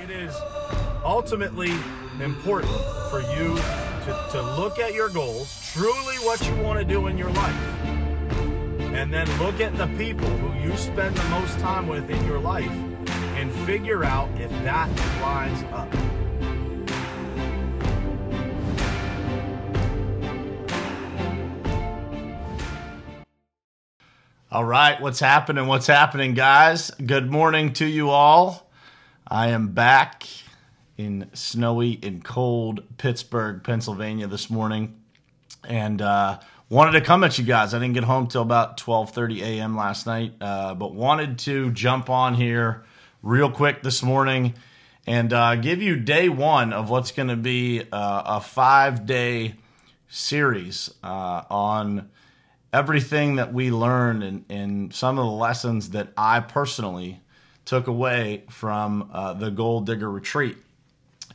It is ultimately important for you to look at your goals, truly what you want to do in your life, and then look at the people who you spend the most time with in your life and figure out if that lines up. All right, what's happening, guys? Good morning to you all. I am back in snowy and cold Pittsburgh, Pennsylvania this morning, and wanted to come at you guys. I didn't get home till about 12:30 a.m. last night, but wanted to jump on here real quick this morning and give you day one of what's going to be a 5-day series on everything that we learned and some of the lessons that I personally took away from the Gold Digger Retreat.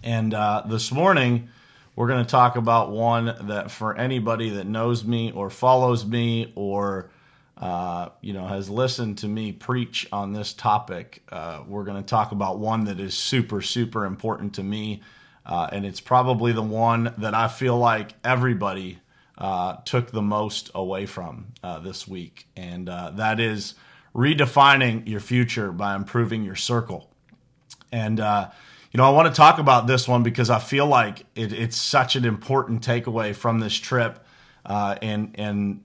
And this morning, we're going to talk about one that for anybody that knows me or follows me or has listened to me preach on this topic, we're going to talk about one that is super, super important to me. And it's probably the one that I feel like everybody took the most away from this week, and that is redefining your future by improving your circle. And I want to talk about this one because I feel like it's such an important takeaway from this trip, and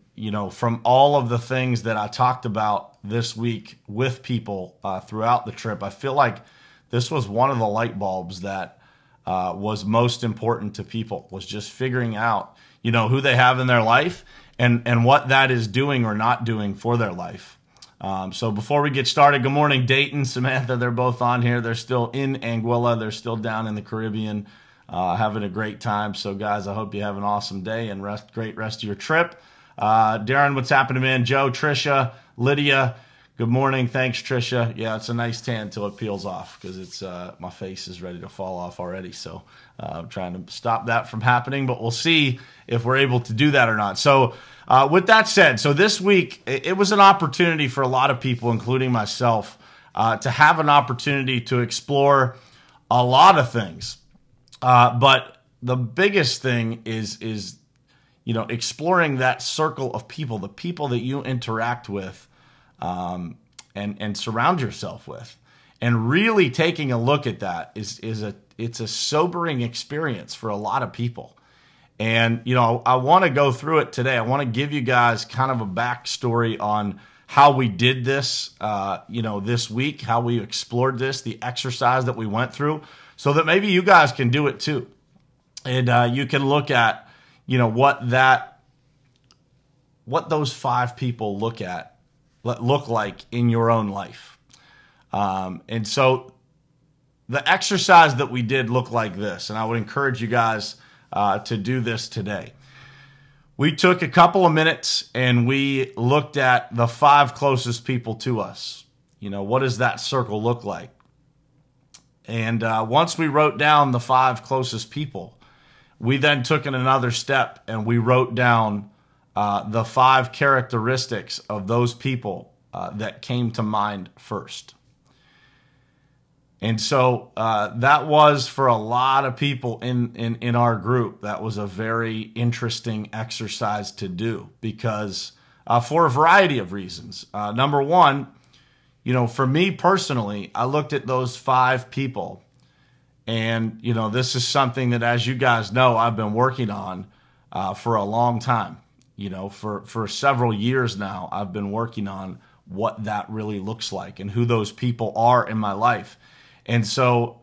from all of the things that I talked about this week with people throughout the trip. I feel like this was one of the light bulbs that was most important to people, was just figuring out who they have in their life and what that is doing or not doing for their life. So before we get started, good morning, Dayton, Samantha. They're both on here. They're still in Anguilla. They're still down in the Caribbean having a great time. So, guys, I hope you have an awesome day and great rest of your trip. Darren, what's happening, man? Joe, Trisha, Lydia, good morning. Thanks, Trisha. Yeah, it's a nice tan until it peels off because it's my face is ready to fall off already. So I'm trying to stop that from happening, but we'll see if we're able to do that or not. So with that said, so this week, it was an opportunity for a lot of people, including myself, to have an opportunity to explore a lot of things. But the biggest thing is exploring that circle of people, the people that you interact with, and surround yourself with, and really taking a look at that it's a sobering experience for a lot of people. And I want to go through it today. I want to give you guys kind of a backstory on how we did this, this week, how we explored this, the exercise that we went through, so that maybe you guys can do it too, and you can look at what those 5 people look like in your own life. And so the exercise that we did looked like this, and I would encourage you guys to do this today. We took a couple of minutes and we looked at the 5 closest people to us. What does that circle look like? And once we wrote down the 5 closest people, we then took it another step and we wrote down the 5 characteristics of those people that came to mind first. And so that was, for a lot of people in our group, that was a very interesting exercise to do because for a variety of reasons. Number one, for me personally, I looked at those 5 people, and this is something that, as you guys know, I've been working on for a long time. For several years now, I've been working on what that really looks like and who those people are in my life. And so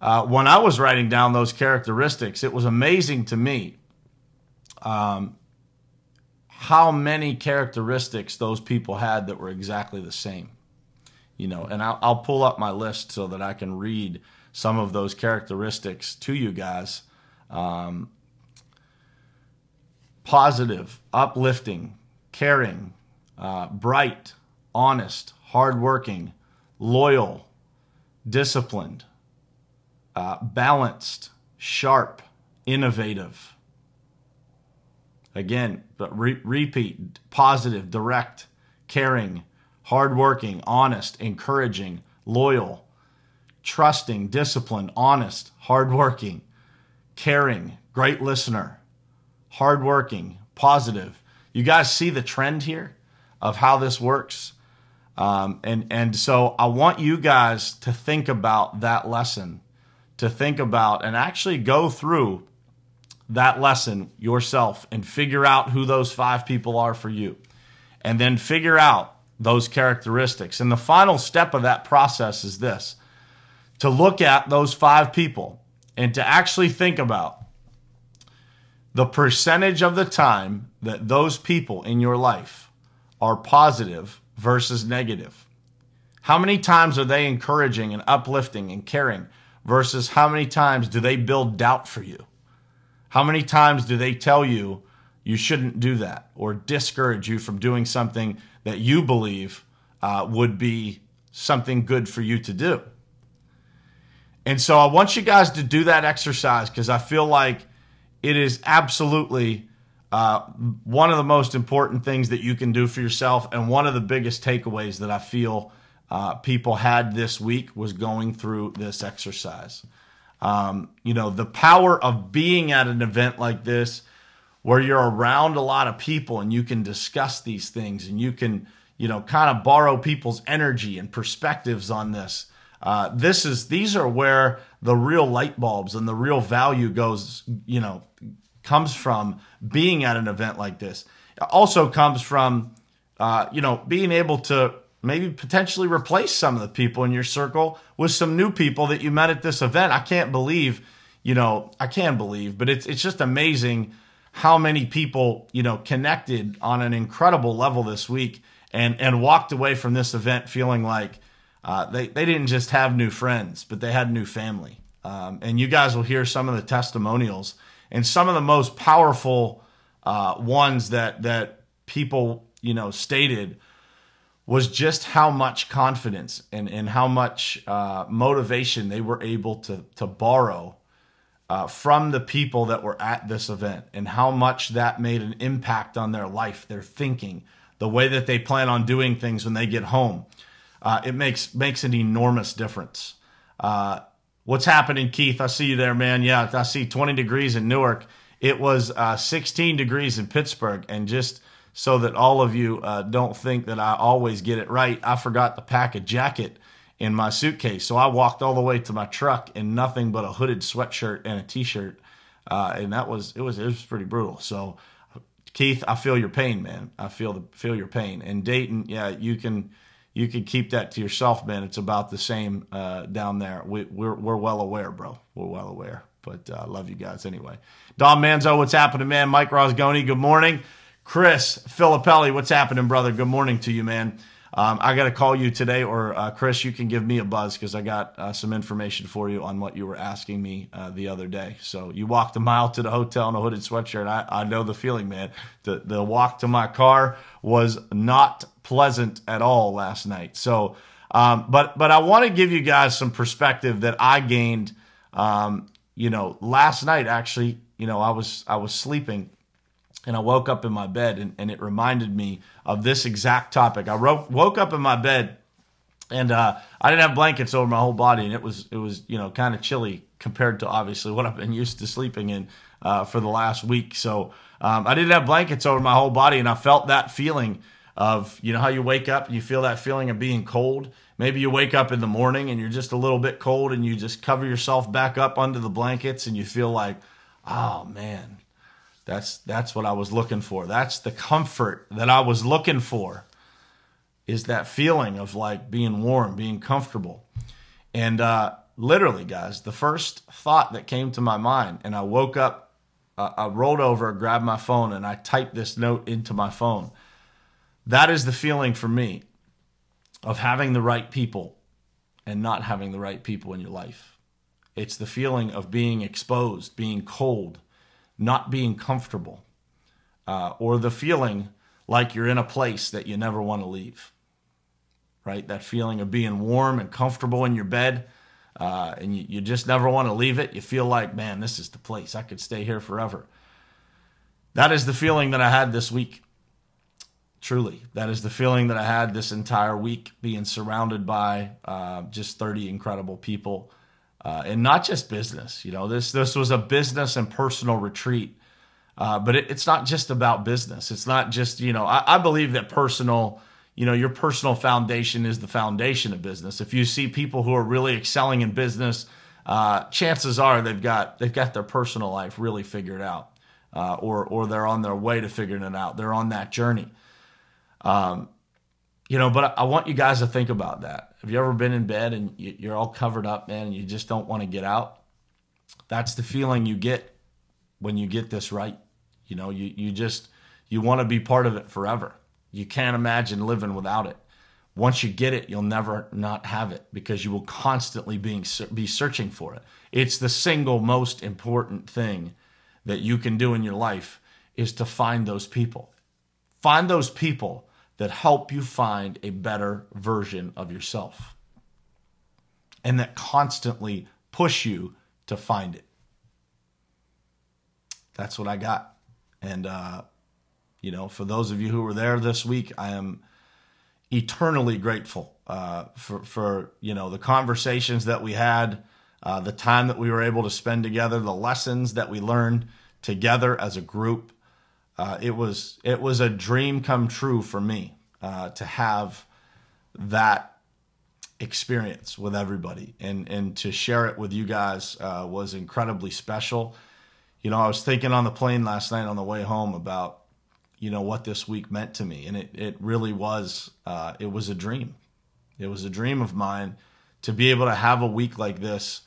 when I was writing down those characteristics, it was amazing to me how many characteristics those people had that were exactly the same. And I'll pull up my list so that I can read some of those characteristics to you guys. Positive, uplifting, caring, bright, honest, hardworking, loyal, disciplined, balanced, sharp, innovative. Again, but repeat, positive, direct, caring, hardworking, honest, encouraging, loyal, trusting, disciplined, honest, hardworking, caring, great listener, hardworking, positive. You guys see the trend here of how this works? And so I want you guys to think about that lesson, to think about and actually go through that lesson yourself and figure out who those 5 people are for you. And then figure out those characteristics. And the final step of that process is this: to look at those 5 people and to actually think about the percentage of the time that those people in your life are positive versus negative. How many times are they encouraging and uplifting and caring versus how many times do they build doubt for you? How many times do they tell you you shouldn't do that or discourage you from doing something that you believe would be something good for you to do? And so I want you guys to do that exercise because I feel like it is absolutely one of the most important things that you can do for yourself, and one of the biggest takeaways that I feel people had this week was going through this exercise. The power of being at an event like this where you're around a lot of people and you can discuss these things and you can, kind of borrow people's energy and perspectives on this. These are where the real light bulbs and the real value comes from being at an event like this. It also comes from, being able to maybe potentially replace some of the people in your circle with some new people that you met at this event. I can't believe, but it's just amazing how many people, connected on an incredible level this week and walked away from this event feeling like they didn't just have new friends, but they had new family. And you guys will hear some of the testimonials and some of the most powerful ones that people, stated was just how much confidence and how much motivation they were able to borrow from the people that were at this event, and how much that made an impact on their life, their thinking, the way that they plan on doing things when they get home. It makes an enormous difference. What's happening, Keith? I see you there, man. Yeah, I see 20 degrees in Newark. It was 16 degrees in Pittsburgh, and just so that all of you don't think that I always get it right, I forgot to pack a jacket in my suitcase. So I walked all the way to my truck in nothing but a hooded sweatshirt and a t-shirt. And it was pretty brutal. So Keith, I feel your pain, man. I feel your pain. And Dayton, yeah, you can keep that to yourself, man. It's about the same down there. We're well aware, bro. We're well aware. But I love you guys anyway. Don Manzo, what's happening, man? Mike Rosgoni, good morning. Chris Filippelli, what's happening, brother? Good morning to you, man. I got to call you today, or Chris, you can give me a buzz because I got some information for you on what you were asking me the other day. So you walked a mile to the hotel in a hooded sweatshirt. I know the feeling, man. The walk to my car was not pleasant at all last night. So, but I want to give you guys some perspective that I gained. Last night actually, I was sleeping. And I woke up in my bed, and it reminded me of this exact topic. I woke up in my bed, and I didn't have blankets over my whole body, and it was kind of chilly compared to obviously what I've been used to sleeping in for the last week. So I didn't have blankets over my whole body, and I felt that feeling of, how you wake up and you feel that feeling of being cold. Maybe you wake up in the morning and you're just a little bit cold, and you just cover yourself back up under the blankets, and you feel like, oh man. That's what I was looking for. That's the comfort that I was looking for, is that feeling of like being warm, being comfortable. And literally, guys, the first thought that came to my mind, and I woke up, I rolled over, grabbed my phone, and I typed this note into my phone. That is the feeling for me of having the right people and not having the right people in your life. It's the feeling of being exposed, being cold, not being comfortable, or the feeling like you're in a place that you never want to leave, right? That feeling of being warm and comfortable in your bed, and you just never want to leave it. You feel like, man, this is the place. I could stay here forever. That is the feeling that I had this week. Truly, that is the feeling that I had this entire week, being surrounded by just 30 incredible people, and not just business. This was a business and personal retreat, but it's not just about business. It's not just I believe that your personal foundation is the foundation of business. If you see people who are really excelling in business, chances are they've got their personal life really figured out, or they're on their way to figuring it out. They're on that journey. But I want you guys to think about that. Have you ever been in bed and you're all covered up, man, and you just don't want to get out? That's the feeling you get when you get this right. You want to be part of it forever. You can't imagine living without it. Once you get it, you'll never not have it, because you will constantly be searching for it. It's the single most important thing that you can do in your life, is to find those people. Find those people that help you find a better version of yourself, and that constantly push you to find it. That's what I got. And, for those of you who were there this week, I am eternally grateful for the conversations that we had, the time that we were able to spend together, the lessons that we learned together as a group. It was a dream come true for me to have that experience with everybody, and to share it with you guys was incredibly special. I was thinking on the plane last night on the way home about what this week meant to me, and it really was it was a dream. It was a dream of mine to be able to have a week like this,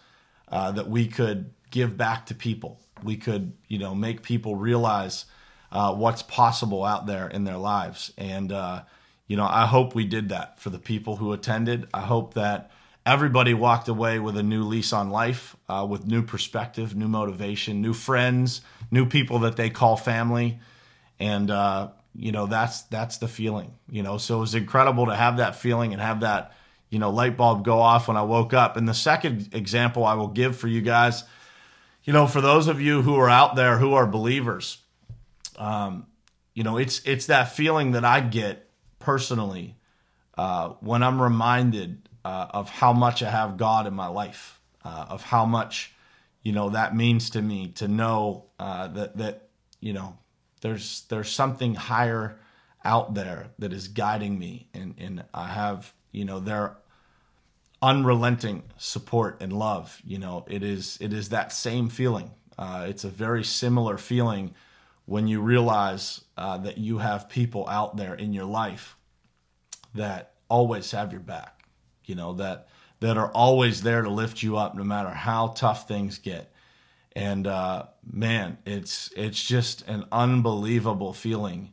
that we could give back to people. We could make people realize what's possible out there in their lives. And, I hope we did that for the people who attended. I hope that everybody walked away with a new lease on life, with new perspective, new motivation, new friends, new people that they call family. And, that's the feeling, so it was incredible to have that feeling and have that, light bulb go off when I woke up. And the second example I will give for you guys, for those of you who are out there who are believers, it's that feeling that I get personally when I'm reminded of how much I have God in my life, of how much that means to me to know that there's something higher out there that is guiding me, and I have their unrelenting support and love. It is that same feeling. It's a very similar feeling when you realize that you have people out there in your life that always have your back, that are always there to lift you up no matter how tough things get. And man, it's just an unbelievable feeling,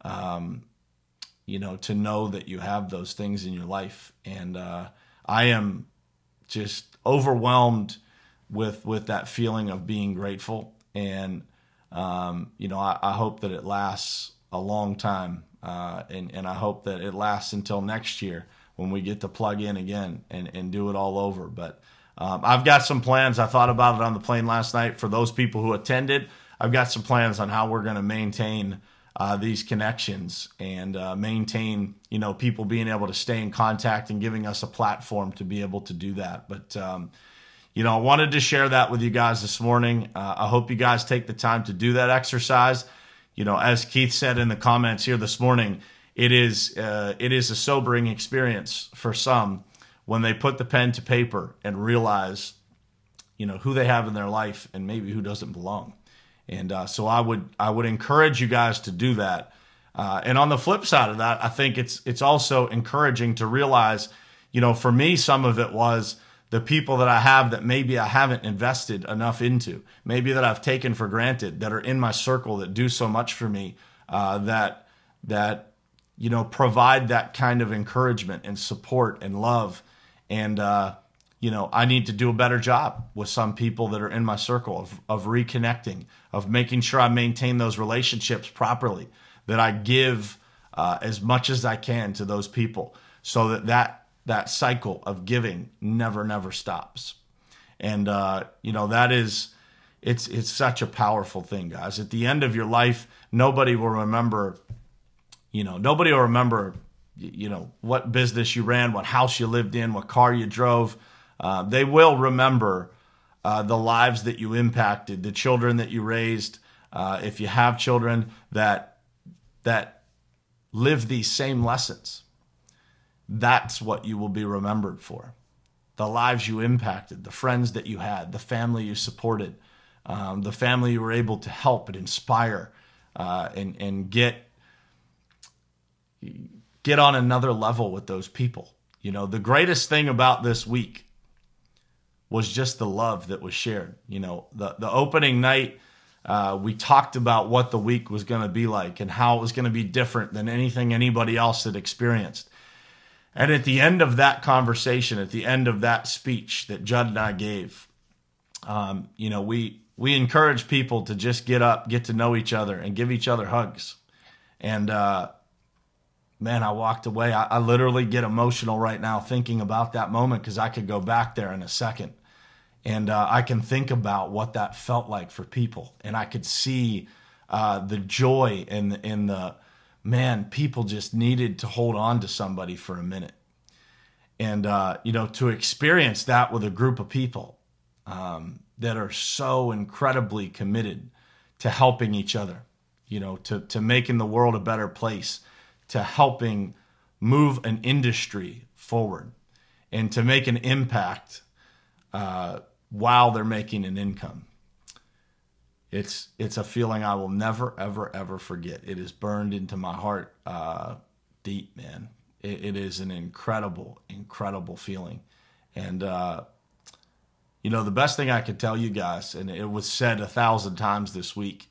to know that you have those things in your life. And I am just overwhelmed with that feeling of being grateful. And I hope that it lasts a long time, and I hope that it lasts until next year when we get to plug in again and do it all over. But I've got some plans. I thought about it on the plane last night. For those people who attended, I've got some plans on how we're going to maintain these connections and maintain, people being able to stay in contact and giving us a platform to be able to do that. But I wanted to share that with you guys this morning. I hope you guys take the time to do that exercise. As Keith said in the comments here this morning, it is a sobering experience for some when they put the pen to paper and realize, who they have in their life and maybe who doesn't belong. And so I would encourage you guys to do that. And on the flip side of that, I think it's also encouraging to realize, for me, some of it was the people that I have that maybe I haven't invested enough into, maybe that I've taken for granted, that are in my circle that do so much for me, that provide that kind of encouragement and support and love. And I need to do a better job with some people that are in my circle of reconnecting, of making sure I maintain those relationships properly, that I give as much as I can to those people, so that cycle of giving never stops. And it's such a powerful thing, guys. At the end of your life, nobody will remember Nobody will remember, what business you ran, what house you lived in, what car you drove. They will remember the lives that you impacted, the children that you raised. If you have children that live these same lessons, that's what you will be remembered for. The lives you impacted, the friends that you had, the family you supported, the family you were able to help and inspire, and get on another level with those people. The greatest thing about this week was just the love that was shared. The opening night, we talked about what the week was going to be like and how it was going to be different than anything anybody else had experienced. And at the end of that conversation, at the end of that speech that Judd and I gave, we encourage people to just get up, get to know each other, and give each other hugs. And man, I walked away. I literally get emotional right now thinking about that moment, because I could go back there in a second. And I can think about what that felt like for people. And I could see the joy in the man, people just needed to hold on to somebody for a minute. And, to experience that with a group of people that are so incredibly committed to helping each other, to making the world a better place, to helping move an industry forward, and to make an impact while they're making an income. It's a feeling I will never, ever, ever forget. It is burned into my heart deep, man. It is an incredible, incredible feeling. And, the best thing I could tell you guys, and it was said 1,000 times this week,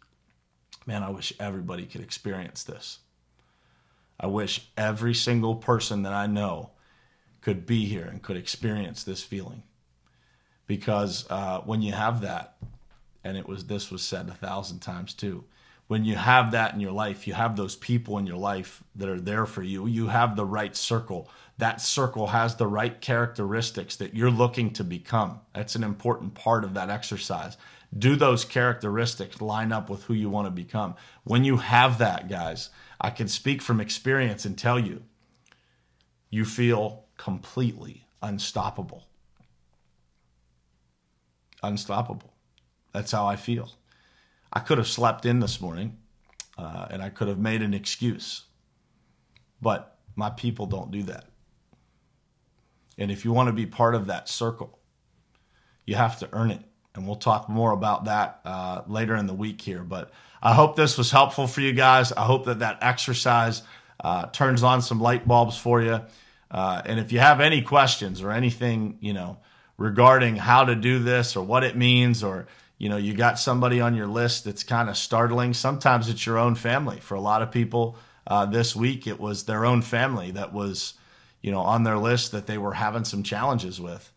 man, I wish everybody could experience this. I wish every single person that I know could be here and could experience this feeling. Because when you have that, and this was said 1,000 times too, when you have that in your life, you have those people in your life that are there for you. You have the right circle. That circle has the right characteristics that you're looking to become. That's an important part of that exercise. Do those characteristics line up with who you want to become? When you have that, guys, I can speak from experience and tell you, you feel completely unstoppable. Unstoppable. That's how I feel. I could have slept in this morning, and I could have made an excuse. But my people don't do that. And if you want to be part of that circle, you have to earn it. And we'll talk more about that later in the week here. But I hope this was helpful for you guys. I hope that exercise turns on some light bulbs for you. And if you have any questions or anything, regarding how to do this or what it means, or, you got somebody on your list that's kind of startling. Sometimes it's your own family. For a lot of people this week, it was their own family that was, on their list that they were having some challenges with.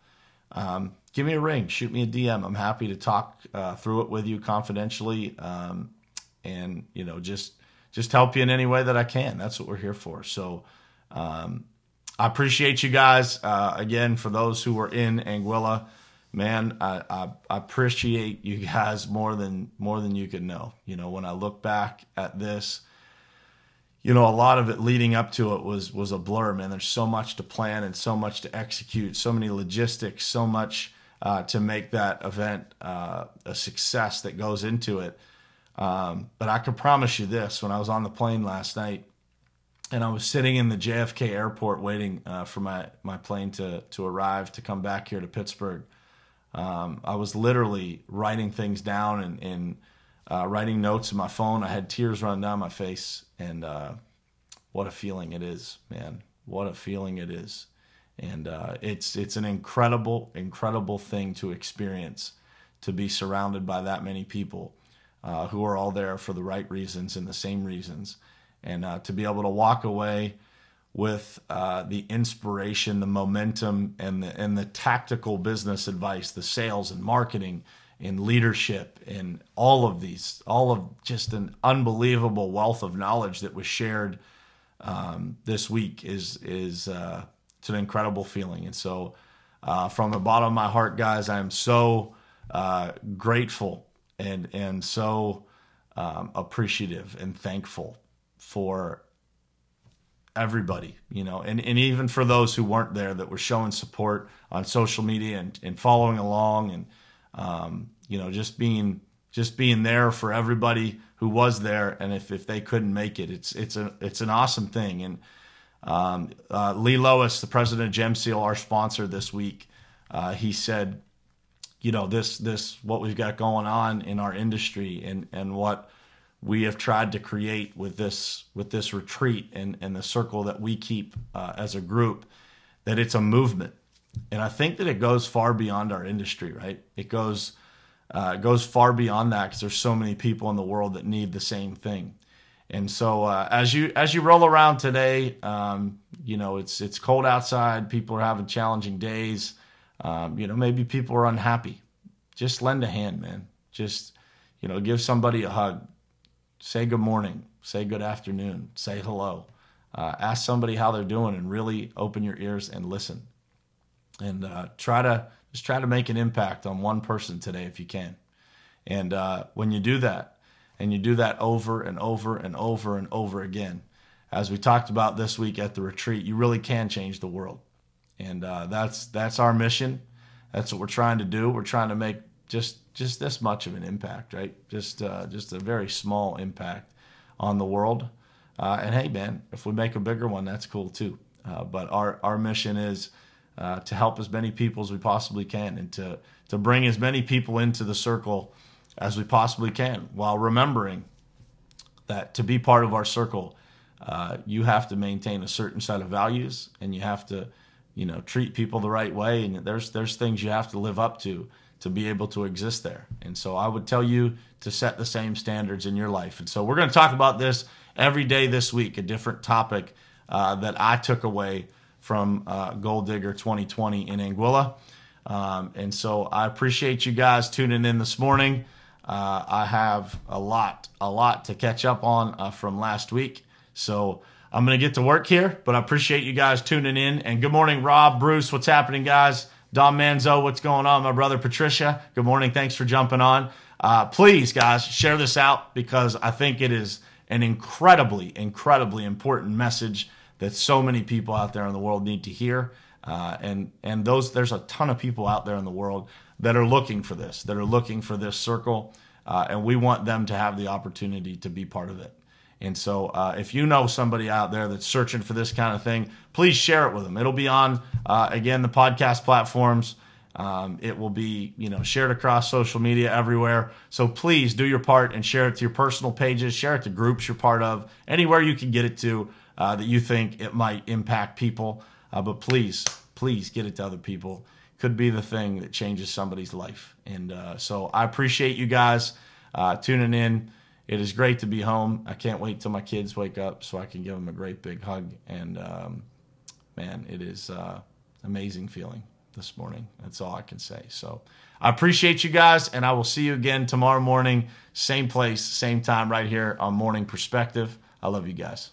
Give me a ring, shoot me a DM. I'm happy to talk through it with you confidentially, and just help you in any way that I can. That's what we're here for. So I appreciate you guys. Again, for those who were in Anguilla, man, I appreciate you guys more than you could know. When I look back at this, a lot of it leading up to it was a blur, man. There's so much to plan and so much to execute, so many logistics, so much to make that event a success that goes into it. But I can promise you this, when I was on the plane last night and I was sitting in the JFK airport waiting for my plane to arrive to come back here to Pittsburgh, I was literally writing things down and writing notes in my phone. I had tears running down my face, and what a feeling it is, man. What a feeling it is. And it's an incredible, incredible thing to experience, to be surrounded by that many people who are all there for the right reasons and the same reasons. And to be able to walk away with the inspiration, the momentum, and the tactical business advice, the sales and marketing and leadership, and all of just an unbelievable wealth of knowledge that was shared this week is it's an incredible feeling. And so from the bottom of my heart, guys, I am so grateful and so appreciative and thankful for everybody, and even for those who weren't there that were showing support on social media and following along and, just being there for everybody who was there. And if they couldn't make it, it's an awesome thing. And Lee Lois, the president of Gem Seal, our sponsor this week, he said, this what we've got going on in our industry and what we have tried to create with this retreat and the circle that we keep as a group, that it's a movement. And I think that it goes far beyond our industry, right? It goes far beyond that because there's so many people in the world that need the same thing. And so as you roll around today, it's cold outside. People are having challenging days. Maybe people are unhappy. Just lend a hand, man. Just, give somebody a hug. Say good morning. Say good afternoon. Say hello. Ask somebody how they're doing and really open your ears and listen. And try to make an impact on one person today if you can. And when you do that, and you do that over and over and over and over again, as we talked about this week at the retreat, you really can change the world. And that's our mission. That's what we're trying to do. We're trying to make just this much of an impact, right? Just a very small impact on the world. And hey, man, if we make a bigger one, that's cool too. But our mission is to help as many people as we possibly can, and to bring as many people into the circle as we possibly can, while remembering that to be part of our circle, you have to maintain a certain set of values, and you have to, treat people the right way, and there's things you have to live up to be able to exist there. And so I would tell you to set the same standards in your life. And so we're going to talk about this every day this week, a different topic that I took away from Gold Digger 2020 in Anguilla. And so I appreciate you guys tuning in this morning. I have a lot to catch up on from last week. So I'm going to get to work here, but I appreciate you guys tuning in. And good morning, Rob, Bruce, what's happening, guys? Don Manzo, what's going on? My brother, Patricia, good morning. Thanks for jumping on. Please, guys, share this out, because I think it is an incredibly, incredibly important message that so many people out there in the world need to hear. And there's a ton of people out there in the world that are looking for this, circle, and we want them to have the opportunity to be part of it. And so if you know somebody out there that's searching for this kind of thing, please share it with them. It'll be on, again, the podcast platforms. It will be, shared across social media everywhere. So please do your part and share it to your personal pages, share it to groups you're part of, anywhere you can get it to that you think it might impact people. But please get it to other people. Could be the thing that changes somebody's life. And so I appreciate you guys tuning in. It is great to be home. I can't wait till my kids wake up so I can give them a great big hug. And man, it is amazing feeling this morning. That's all I can say. So I appreciate you guys, and I will see you again tomorrow morning, same place, same time, right here on Morning Perspective. I love you guys.